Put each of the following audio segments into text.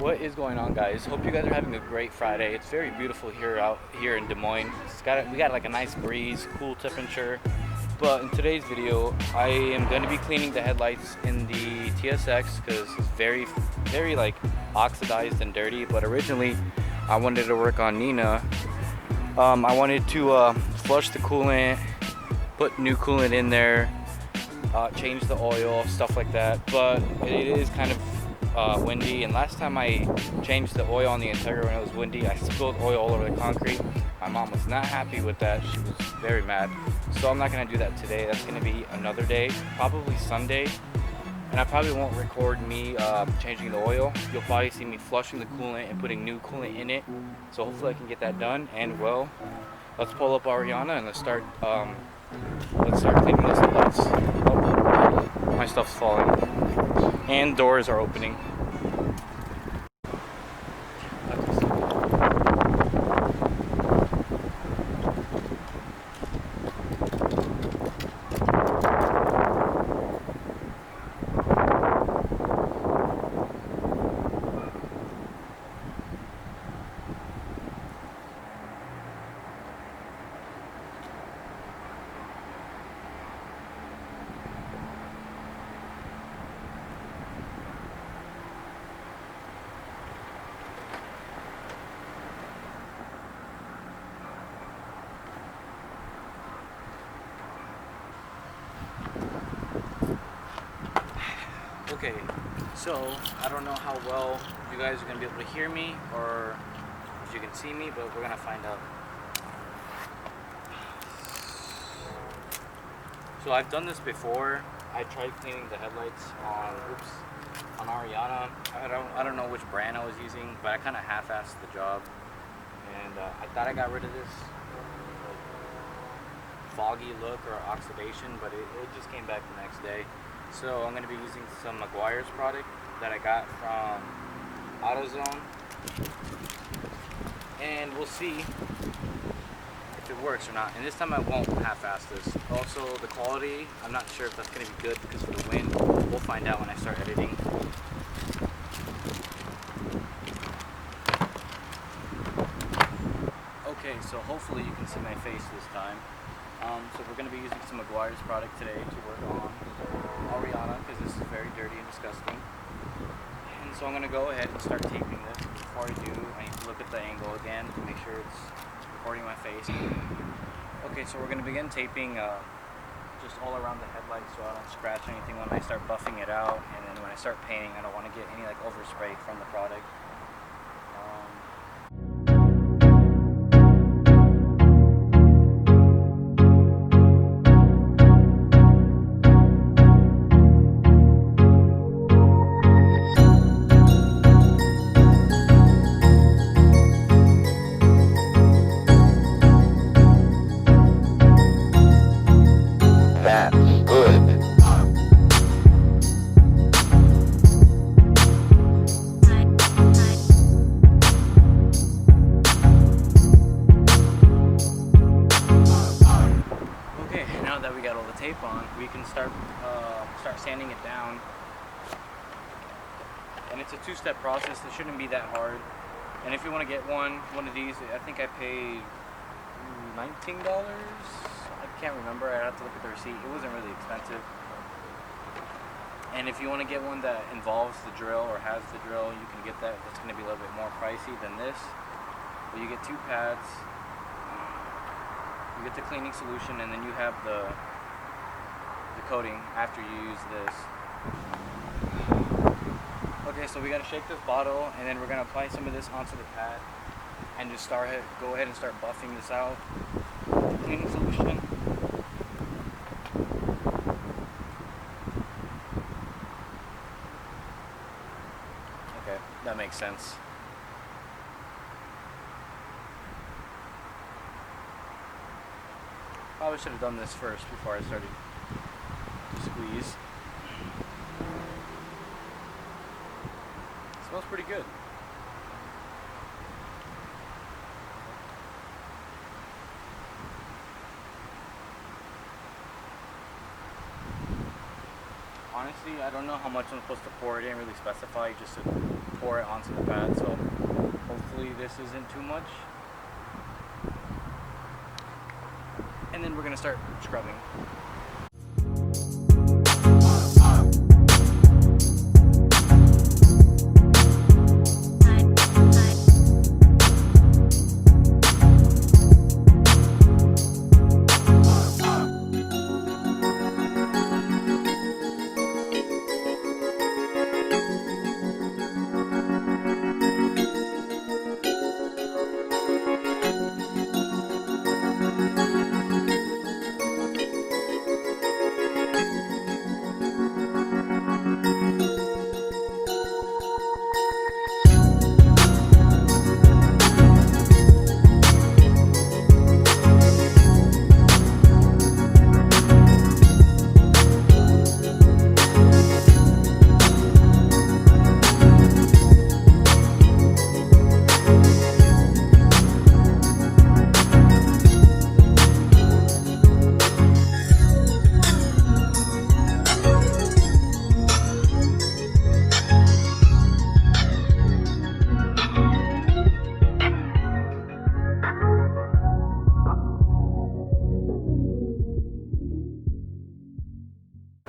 What is going on, guys? Hope you guys are having a great Friday. It's very beautiful out here in Des Moines. We got like a nice breeze, cool temperature. But in today's video, I am going to be cleaning the headlights in the TSX because it's very like oxidized and dirty. But originally, I wanted to work on Nina. I wanted to flush the coolant, put new coolant in there, change the oil, stuff like that. But it is kind of windy, and last time I changed the oil on the Integra when it was windy, I spilled oil all over the concrete. My mom was not happy with that. She was very mad. So I'm not going to do that today. That's going to be another day, probably Sunday. And I probably won't record me changing the oil. You'll probably see me flushing the coolant and putting new coolant in it. So hopefully I can get that done. And well, let's pull up Ariana and let's start cleaning this headlights. Oh, my stuff's falling. And doors are opening. Okay, so I don't know how well you guys are going to be able to hear me or if you can see me, but we're going to find out. So I've done this before. I tried cleaning the headlights on Ariana. I don't know which brand I was using, but I kind of half-assed the job. And I thought I got rid of this foggy look or oxidation, but it just came back the next day. So I'm going to be using some Meguiar's product that I got from Autozone, and we'll see if it works or not. And this time I won't half-ass this. Also, the quality, I'm not sure if that's going to be good because of the wind. We'll find out when I start editing. Okay, so hopefully you can see my face this time. So we're going to be using some Meguiar's product today to work on Ariana because this is very dirty and disgusting. And so I'm going to go ahead and start taping this. Before I do, I need to look at the angle again to make sure it's recording my face. Okay, so we're going to begin taping just all around the headlight so I don't scratch anything when I start buffing it out. And then when I start painting, I don't want to get any like overspray from the product. That we got all the tape on, we can start sanding it down. And it's a two-step process. It shouldn't be that hard. And if you want to get one of these, I think I paid $19. I can't remember. I'd have to look at the receipt. It wasn't really expensive. And if you want to get one that involves the drill or has the drill, you can get that. That's going to be a little bit more pricey than this. But you get two pads. You get the cleaning solution, and then you have the coating after you use this. Okay, so we gotta shake this bottle, and then we're gonna apply some of this onto the pad, and just go ahead and start buffing this out. Cleaning solution. Okay, that makes sense. Probably should have done this first before I started to squeeze. It smells pretty good. Honestly, I don't know how much I'm supposed to pour. It didn't really specify, just said pour it onto the pad. So hopefully this isn't too much. And then we're gonna start scrubbing.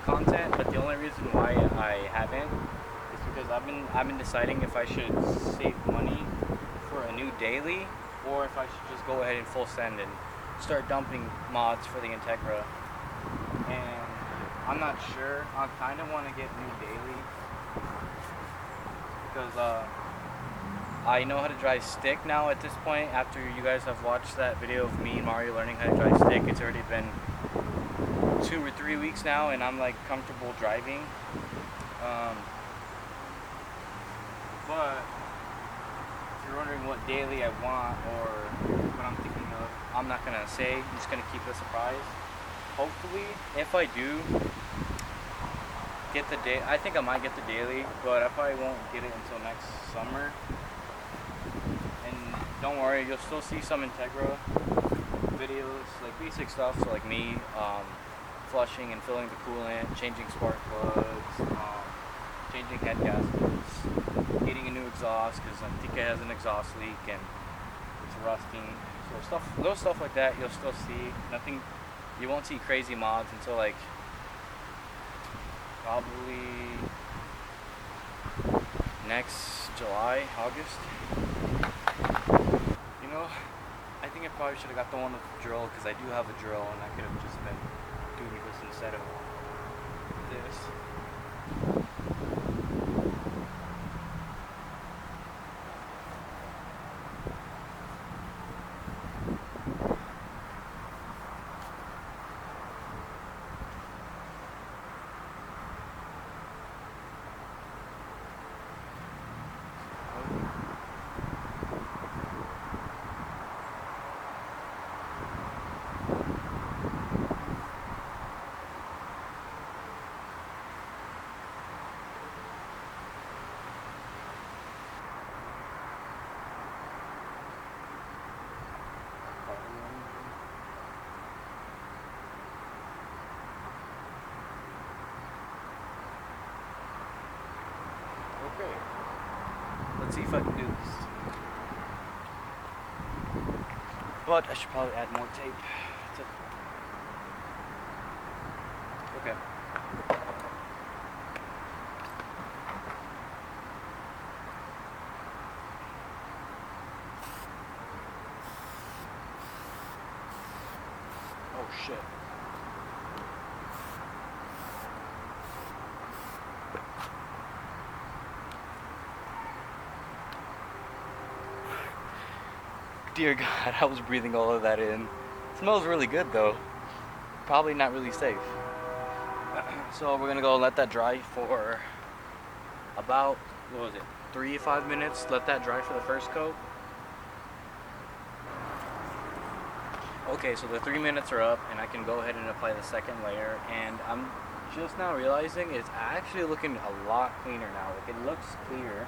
Content, but the only reason why I haven't is because I've been deciding if I should save money for a new daily or if I should just go ahead and full send and start dumping mods for the Integra. And I'm not sure. I kind of want to get new daily because I know how to drive stick now at this point. After you guys have watched that video of me and Mario learning how to drive stick, it's already been 2 or 3 weeks now, and I'm like comfortable driving. But if you're wondering what daily I want or what I'm thinking of, I'm not gonna say. I'm just gonna keep it a surprise. Hopefully, if I do get the day, I think I might get the daily, but I probably won't get it until next summer. And don't worry, you'll still see some Integra videos, like basic stuff, so like me flushing and filling the coolant, changing spark plugs, changing head gaskets, getting a new exhaust because I think it has an exhaust leak and it's rusting. So little stuff like that you'll still see. Nothing, you won't see crazy mods until like probably next July, August. You know, I think I probably should have got the one with the drill because I do have a drill and I could have just been doing this instead of this. Okay, let's see if I can do this. But I should probably add more tape. Okay. Oh shit. Dear God, I was breathing all of that in. It smells really good though. Probably not really safe. So we're gonna go let that dry for about, what was it, 3 to 5 minutes. Let that dry for the first coat. Okay, so the 3 minutes are up and I can go ahead and apply the second layer, and I'm just now realizing it's actually looking a lot cleaner now. Like, it looks clear.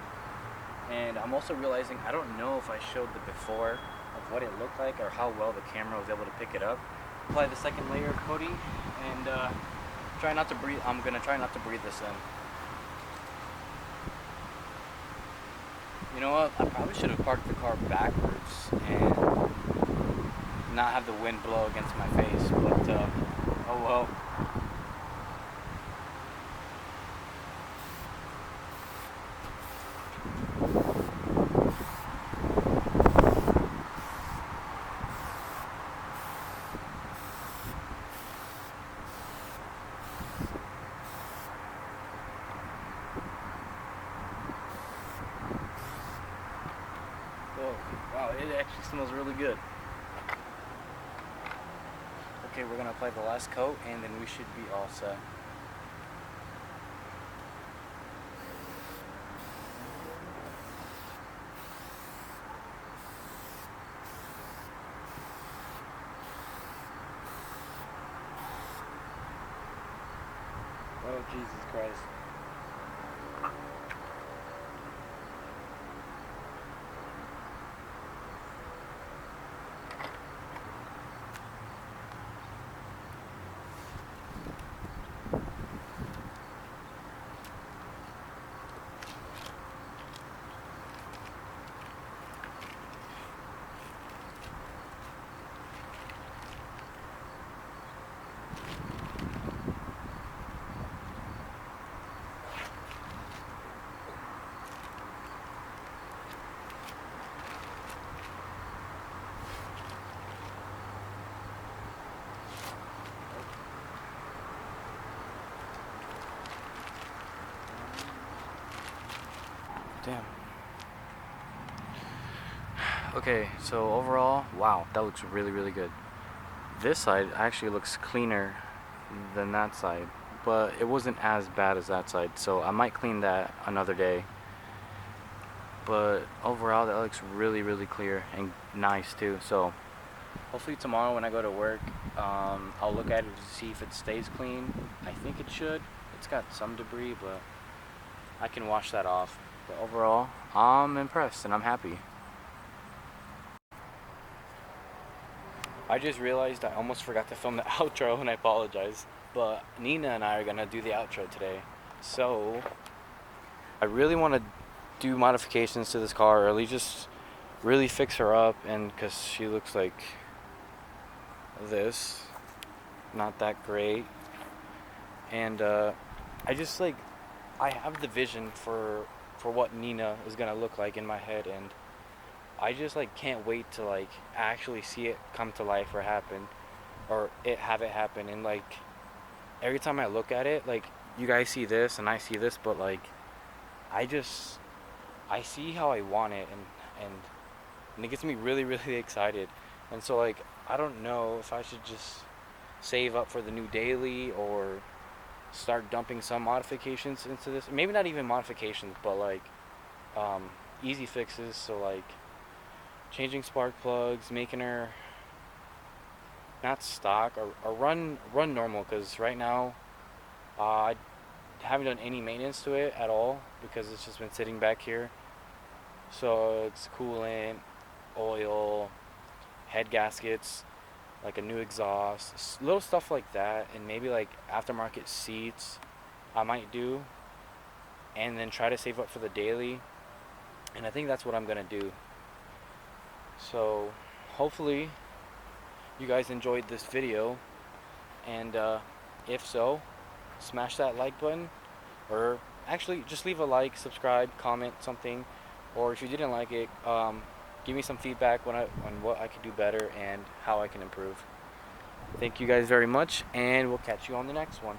And I'm also realizing, I don't know if I showed the before of what it looked like or how well the camera was able to pick it up. Apply the second layer of coating and try not to breathe. I'm gonna try not to breathe this in. You know what? I probably should have parked the car backwards and not have the wind blow against my face, but oh well. Oh, wow, it actually smells really good. Okay, we're gonna apply the last coat and then we should be all set. Oh, Jesus Christ. Damn. Okay, so overall, wow, that looks really, really good. This side actually looks cleaner than that side, but it wasn't as bad as that side, so I might clean that another day. But overall, that looks really, really clear and nice too. So hopefully tomorrow when I go to work, I'll look at it to see if it stays clean. I think it should. It's got some debris, but I can wash that off. But overall, I'm impressed and I'm happy. I just realized I almost forgot to film the outro and I apologize. But Nina and I are gonna do the outro today. So I really want to do modifications to this car, or at least just really fix her up, and because she looks like this, not that great. And I just like, I have the vision for what Nina is gonna look like in my head, and I just like can't wait to like actually see it come to life or happen, or have it happen. And like every time I look at it, like you guys see this and I see this, but like I see how I want it, and it gets me really, really excited. And so like I don't know if I should just save up for the new daily or start dumping some modifications into this. Maybe not even modifications, but like easy fixes. So like changing spark plugs, making her not stock, or run normal, because right now I haven't done any maintenance to it at all because it's just been sitting back here. So it's coolant, oil, head gaskets, like a new exhaust, little stuff like that, and maybe like aftermarket seats I might do, and then try to save up for the daily. And I think that's what I'm gonna do. So hopefully you guys enjoyed this video, and if so, smash that like button, or actually just leave a like, subscribe, comment something, or if you didn't like it, give me some feedback on what I could do better and how I can improve. Thank you guys very much, and we'll catch you on the next one.